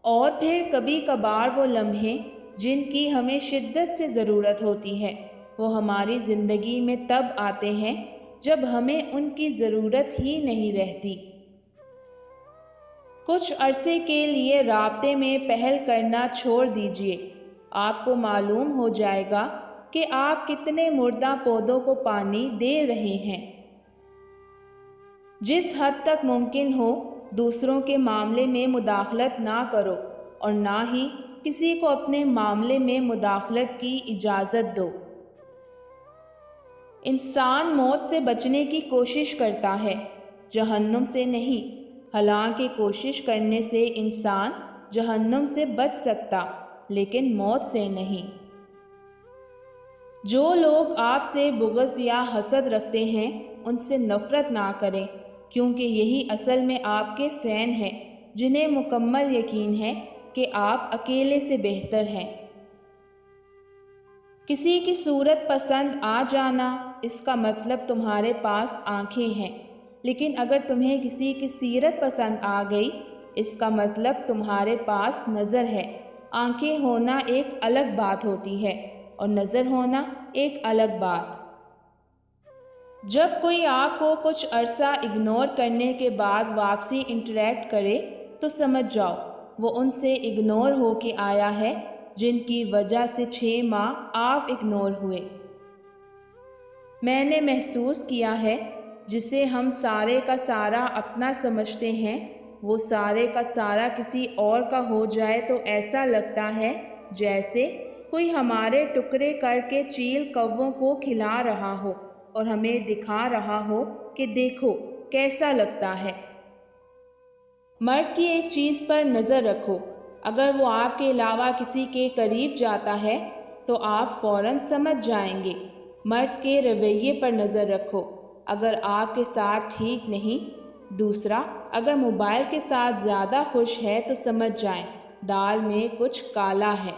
اور پھر کبھی کبھار وہ لمحے جن کی ہمیں شدت سے ضرورت ہوتی ہے، وہ ہماری زندگی میں تب آتے ہیں جب ہمیں ان کی ضرورت ہی نہیں رہتی۔ کچھ عرصے کے لیے رابطے میں پہل کرنا چھوڑ دیجیے، آپ کو معلوم ہو جائے گا کہ آپ کتنے مردہ پودوں کو پانی دے رہے ہیں۔ جس حد تک ممکن ہو دوسروں کے معاملے میں مداخلت نہ کرو اور نہ ہی کسی کو اپنے معاملے میں مداخلت کی اجازت دو۔ انسان موت سے بچنے کی کوشش کرتا ہے، جہنم سے نہیں، حالانکہ کوشش کرنے سے انسان جہنم سے بچ سکتا لیکن موت سے نہیں۔ جو لوگ آپ سے بغض یا حسد رکھتے ہیں ان سے نفرت نہ کریں، کیونکہ یہی اصل میں آپ کے فین ہیں جنہیں مکمل یقین ہے کہ آپ اکیلے سے بہتر ہیں۔ کسی کی صورت پسند آ جانا اس کا مطلب تمہارے پاس آنکھیں ہیں، لیکن اگر تمہیں کسی کی سیرت پسند آ گئی اس کا مطلب تمہارے پاس نظر ہے۔ آنکھیں ہونا ایک الگ بات ہوتی ہے اور نظر ہونا ایک الگ بات۔ جب کوئی آپ کو کچھ عرصہ اگنور کرنے کے بعد واپسی انٹریکٹ کرے تو سمجھ جاؤ وہ ان سے اگنور ہو کے آیا ہے جن کی وجہ سے 6 ماہ آپ اگنور ہوئے۔ میں نے محسوس کیا ہے جسے ہم سارے کا سارا اپنا سمجھتے ہیں وہ سارے کا سارا کسی اور کا ہو جائے تو ایسا لگتا ہے جیسے کوئی ہمارے ٹکڑے کر کے چیل کووں کو کھلا رہا ہو اور ہمیں دکھا رہا ہو کہ دیکھو کیسا لگتا ہے۔ مرد کی ایک چیز پر نظر رکھو، اگر وہ آپ کے علاوہ کسی کے قریب جاتا ہے تو آپ فوراً سمجھ جائیں گے۔ مرد کے رویے پر نظر رکھو، اگر آپ کے ساتھ ٹھیک نہیں۔ دوسرا، اگر موبائل کے ساتھ زیادہ خوش ہے تو سمجھ جائیں دال میں کچھ کالا ہے۔